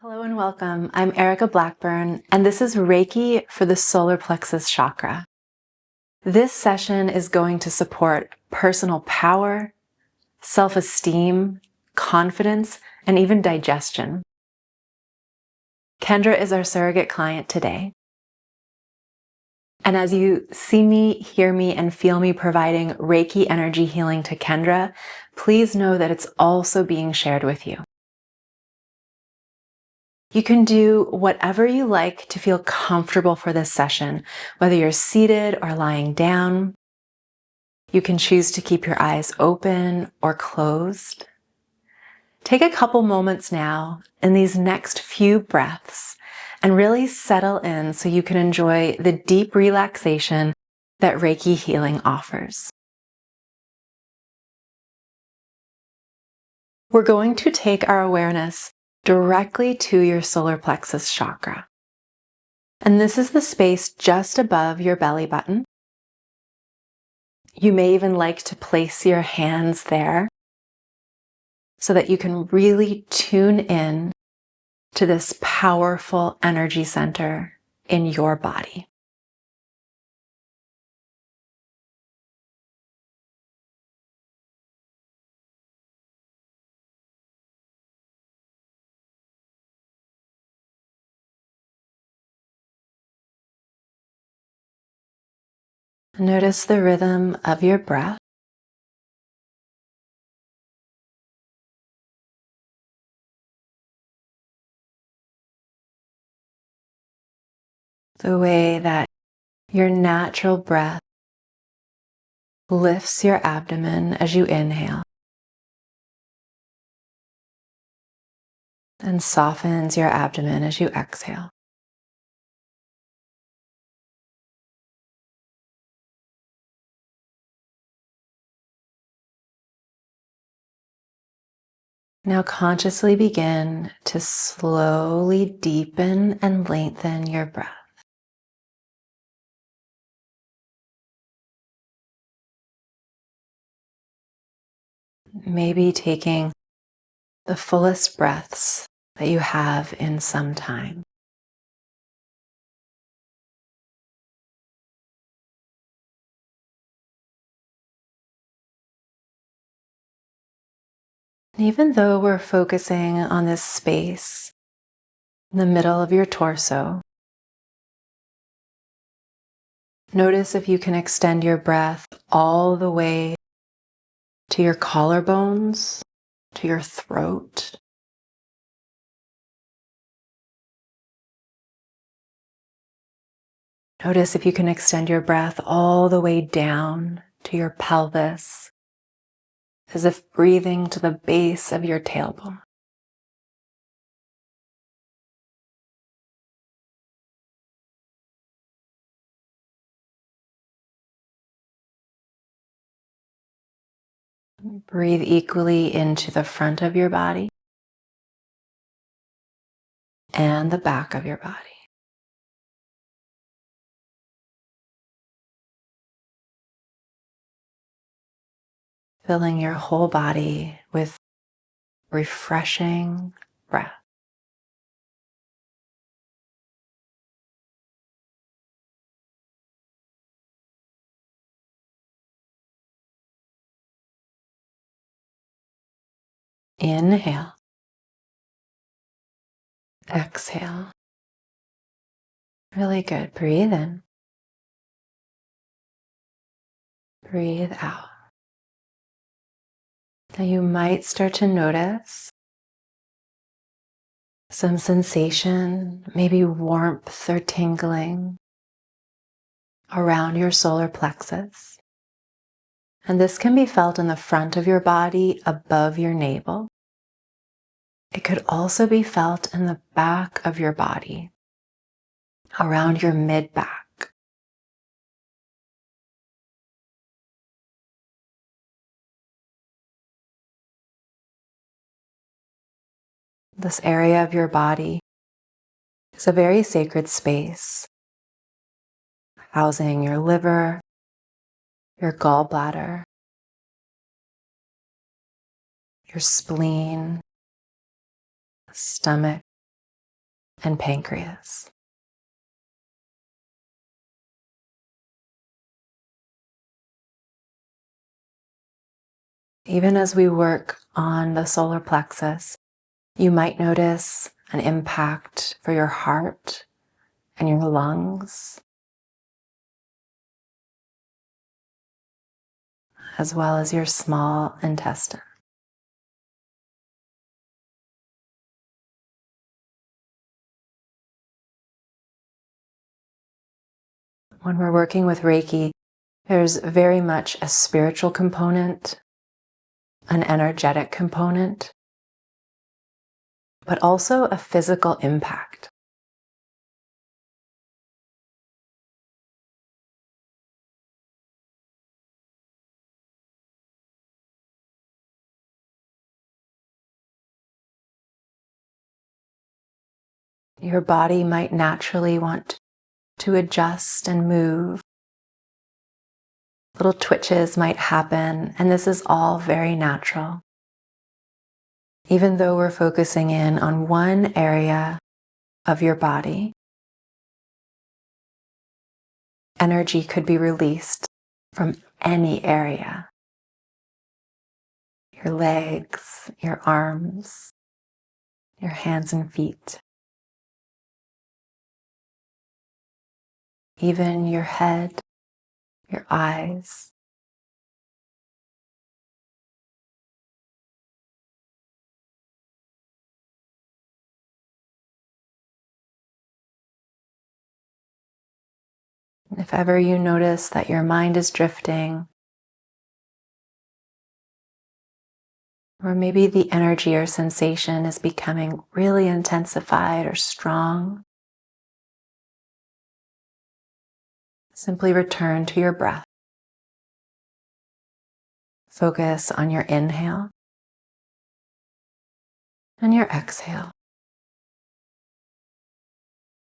Hello and welcome. I'm Erica Blackburn, and this is Reiki for the solar plexus chakra. This session is going to support personal power, self-esteem, confidence, and even digestion. Kendra is our surrogate client today. And as you see me, hear me, and feel me providing Reiki energy healing to Kendra, please know that it's also being shared with you. You can do whatever you like to feel comfortable for this session, whether you're seated or lying down. You can choose to keep your eyes open or closed. Take a couple moments now in these next few breaths and really settle in so you can enjoy the deep relaxation that Reiki healing offers. We're going to take our awareness directly to your solar plexus chakra. And this is the space just above your belly button. You may even like to place your hands there so that you can really tune in to this powerful energy center in your body. Notice the rhythm of your breath. The way that your natural breath lifts your abdomen as you inhale and softens your abdomen as you exhale. Now consciously begin to slowly deepen and lengthen your breath. Maybe taking the fullest breaths that you have in some time. And even though we're focusing on this space in the middle of your torso, notice if you can extend your breath all the way to your collarbones, to your throat. Notice if you can extend your breath all the way down to your pelvis, as if breathing to the base of your tailbone. Breathe equally into the front of your body and the back of your body. Filling your whole body with refreshing breath. Inhale. Exhale. Really good. Breathe in. Breathe out. Now you might start to notice some sensation, maybe warmth or tingling around your solar plexus. And this can be felt in the front of your body above your navel. It could also be felt in the back of your body, around your mid-back. This area of your body is a very sacred space, housing your liver, your gallbladder, your spleen, stomach, and pancreas. Even as we work on the solar plexus, you might notice an impact for your heart and your lungs, as well as your small intestine. When we're working with Reiki, there's very much a spiritual component, an energetic component, but also a physical impact. Your body might naturally want to adjust and move. Little twitches might happen, and this is all very natural. Even though we're focusing in on one area of your body, energy could be released from any area. Your legs, your arms, your hands and feet, even your head, your eyes. If ever you notice that your mind is drifting, or maybe the energy or sensation is becoming really intensified or strong, simply return to your breath. Focus on your inhale and your exhale.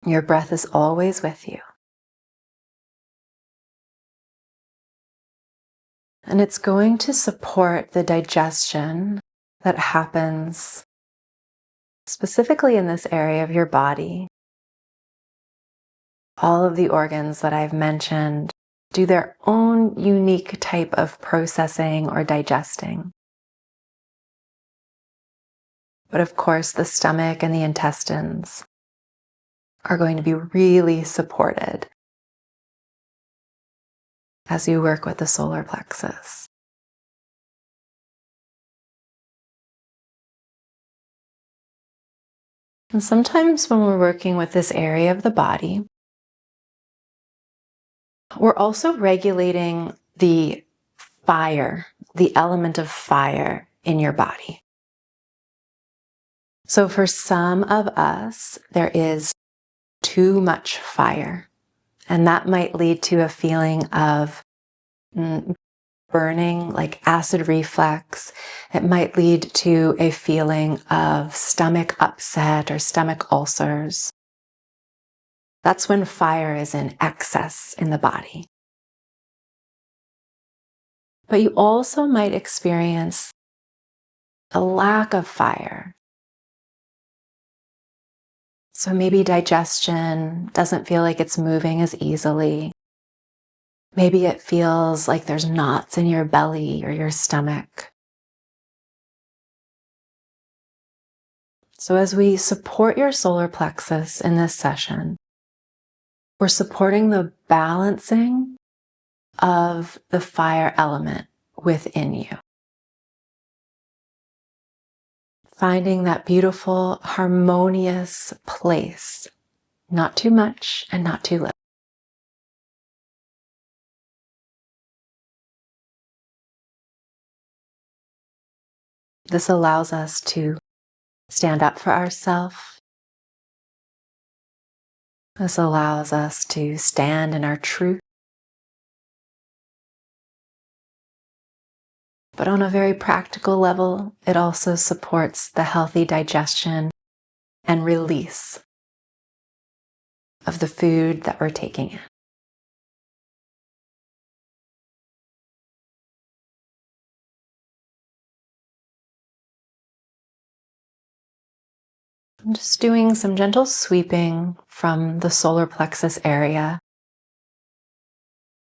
Your breath is always with you. And it's going to support the digestion that happens specifically in this area of your body. All of the organs that I've mentioned do their own unique type of processing or digesting. But of course, the stomach and the intestines are going to be really supported as you work with the solar plexus. And sometimes when we're working with this area of the body, we're also regulating the fire, the element of fire in your body. So for some of us, there is too much fire, and that might lead to a feeling of burning, like acid reflux. It might lead to a feeling of stomach upset or stomach ulcers. That's when fire is in excess in the body. But you also might experience a lack of fire. So maybe digestion doesn't feel like it's moving as easily. Maybe it feels like there's knots in your belly or your stomach. So as we support your solar plexus in this session, we're supporting the balancing of the fire element within you. Finding that beautiful, harmonious place, not too much and not too little. This allows us to stand up for ourselves. This allows us to stand in our truth. But on a very practical level, it also supports the healthy digestion and release of the food that we're taking in. I'm just doing some gentle sweeping from the solar plexus area.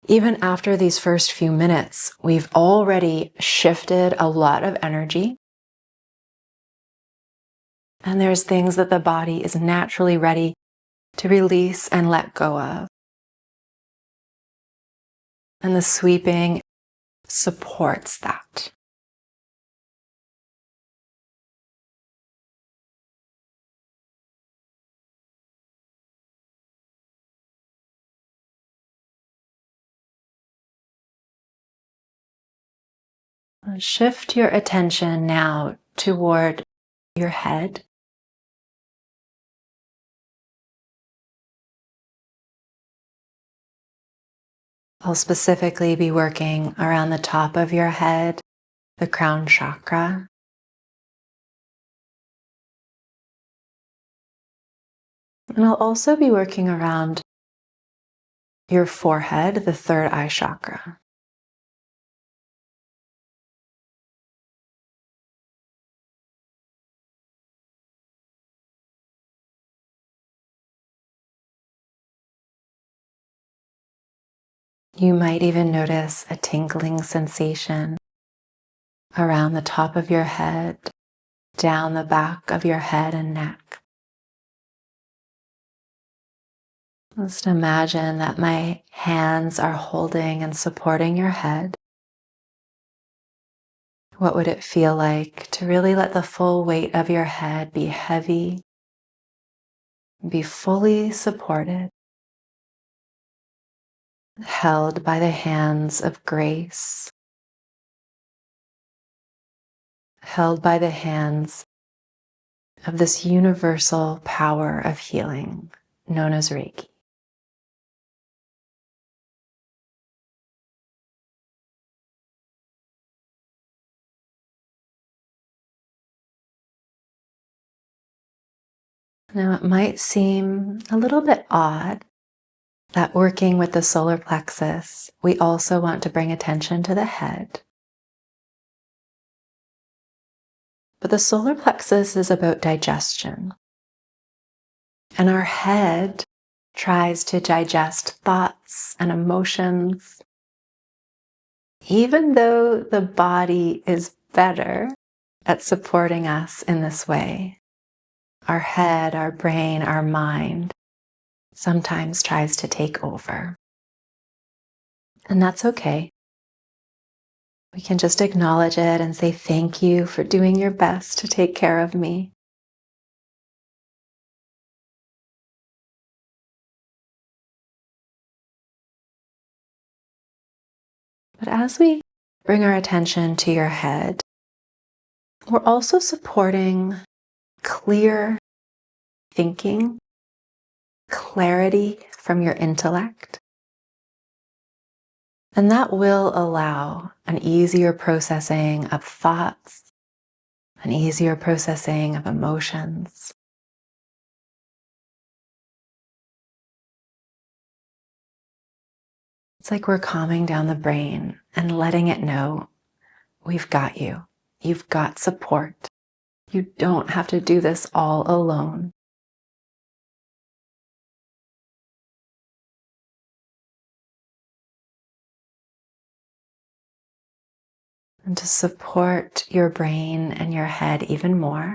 Even after these first few minutes, we've already shifted a lot of energy. And there's things that the body is naturally ready to release and let go of. And the sweeping supports that. Shift your attention now toward your head. I'll specifically be working around the top of your head, the crown chakra. And I'll also be working around your forehead, the third eye chakra. You might even notice a tingling sensation around the top of your head, down the back of your head and neck. Just imagine that my hands are holding and supporting your head. What would it feel like to really let the full weight of your head be heavy, be fully supported, held by the hands of grace, held by the hands of this universal power of healing known as Reiki. Now, it might seem a little bit odd that working with the solar plexus, we also want to bring attention to the head. But the solar plexus is about digestion. And our head tries to digest thoughts and emotions, even though the body is better at supporting us in this way. Our head, our brain, our mind sometimes tries to take over. And that's okay. We can just acknowledge it and say thank you for doing your best to take care of me. But as we bring our attention to your head, we're also supporting clear thinking, clarity from your intellect. And that will allow an easier processing of thoughts, an easier processing of emotions. It's like we're calming down the brain and letting it know, we've got you. You've got support. You don't have to do this all alone. And to support your brain and your head even more,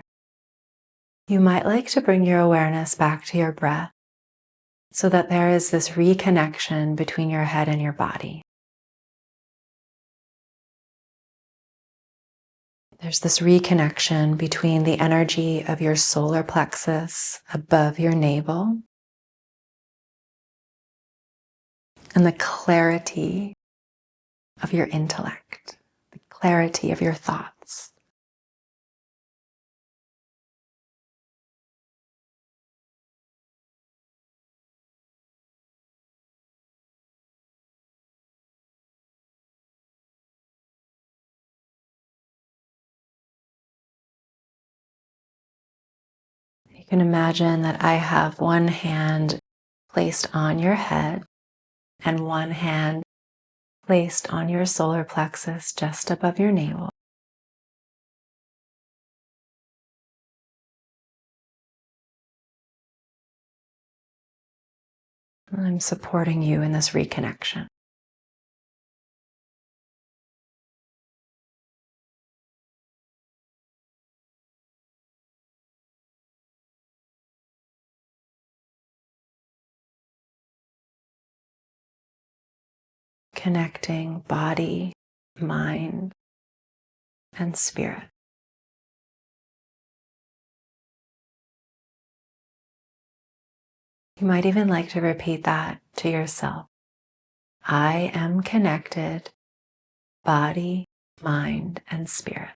you might like to bring your awareness back to your breath so that there is this reconnection between your head and your body. There's this reconnection between the energy of your solar plexus above your navel and the clarity of your intellect, the clarity of your thoughts. You can imagine that I have one hand placed on your head and one hand placed on your solar plexus just above your navel. I'm supporting you in this reconnection. Connecting body, mind, and spirit. You might even like to repeat that to yourself. I am connected, body, mind, and spirit.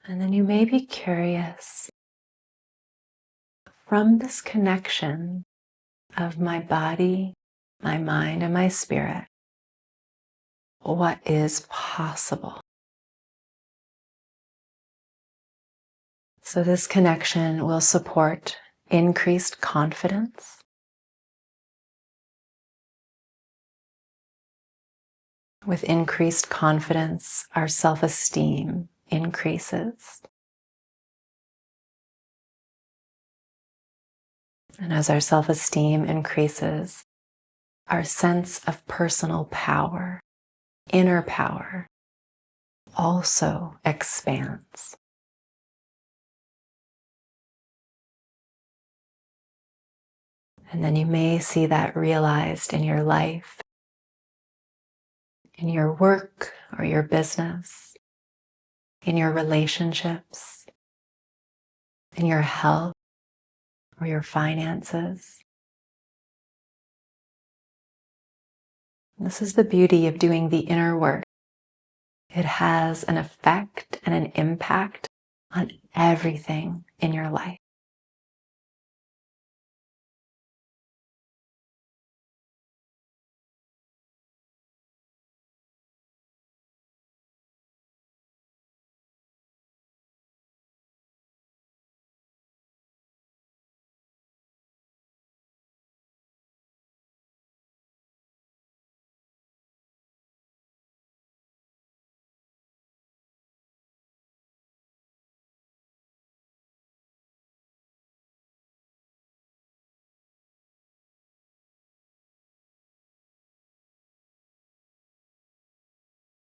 And then you may be curious, from this connection of my body, my mind, and my spirit, what is possible? So this connection will support increased confidence, with increased confidence, our self-esteem increases. And as our self-esteem increases, our sense of personal power, inner power, also expands. And then you may see that realized in your life, in your work or your business, in your relationships, in your health or your finances. This is the beauty of doing the inner work. It has an effect and an impact on everything in your life.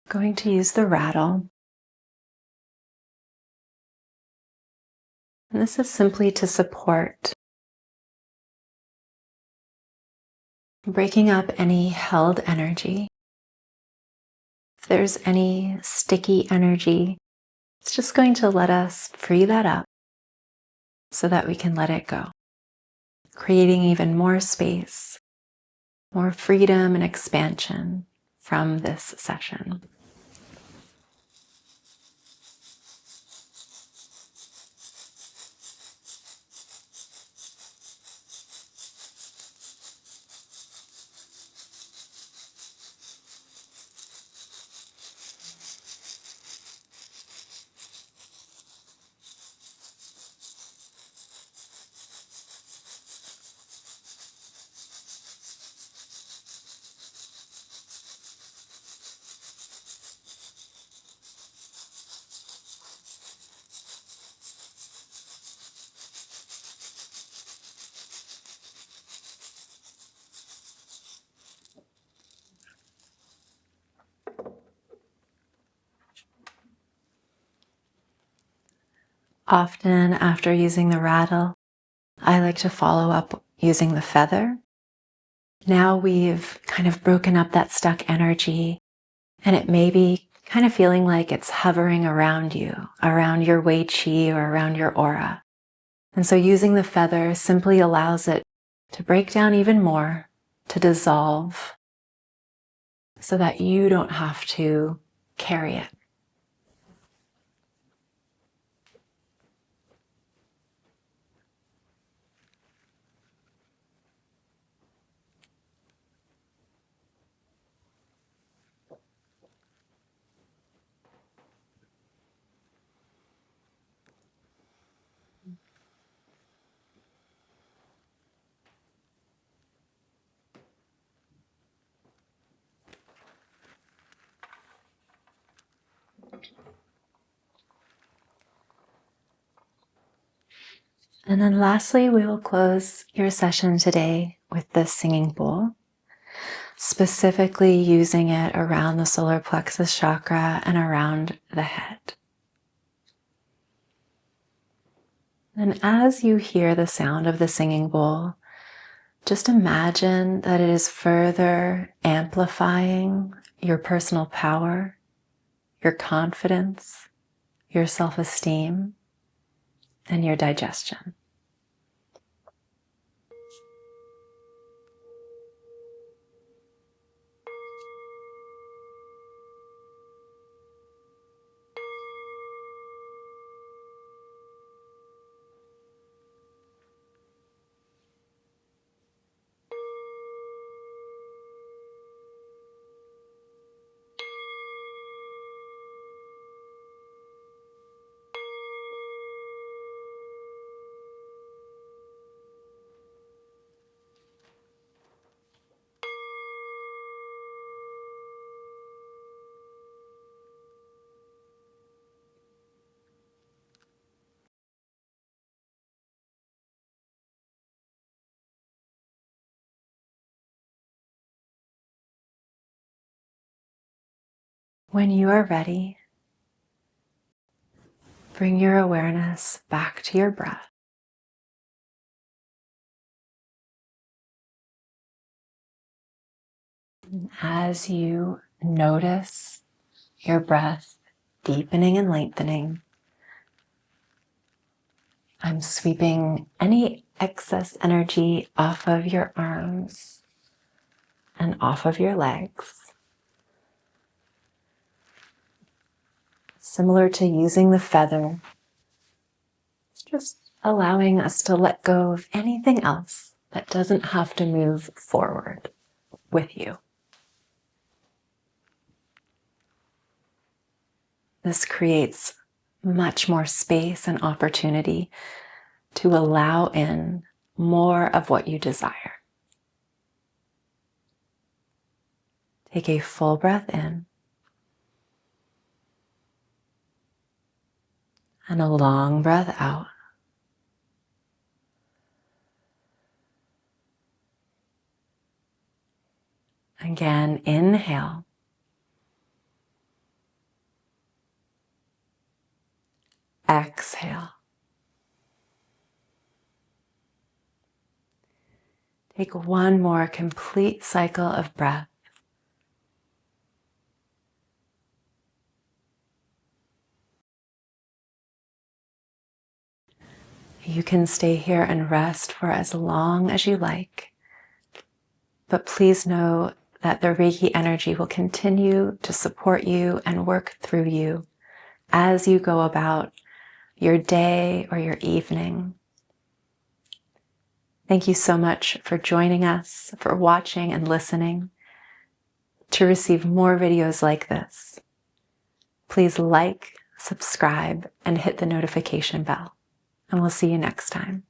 Going to use the rattle. And this is simply to support breaking up any held energy. If there's any sticky energy, it's just going to let us free that up so that we can let it go, creating even more space, more freedom and expansion from this session. Often after using the rattle, I like to follow up using the feather. Now we've kind of broken up that stuck energy, and it may be kind of feeling like it's hovering around you, around your Wei Qi or around your aura. And so using the feather simply allows it to break down even more, to dissolve, so that you don't have to carry it. And then lastly, we will close your session today with this singing bowl, specifically using it around the solar plexus chakra and around the head. And as you hear the sound of the singing bowl, just imagine that it is further amplifying your personal power, your confidence, your self-esteem, and your digestion. When you are ready, bring your awareness back to your breath. As you notice your breath deepening and lengthening, I'm sweeping any excess energy off of your arms and off of your legs. Similar to using the feather, it's just allowing us to let go of anything else that doesn't have to move forward with you. This creates much more space and opportunity to allow in more of what you desire. Take a full breath in and a long breath out. Again, inhale. Exhale. Take one more complete cycle of breath. You can stay here and rest for as long as you like, but please know that the Reiki energy will continue to support you and work through you as you go about your day or your evening. Thank you so much for joining us, for watching and listening. To receive more videos like this, please like, subscribe, and hit the notification bell. And we'll see you next time.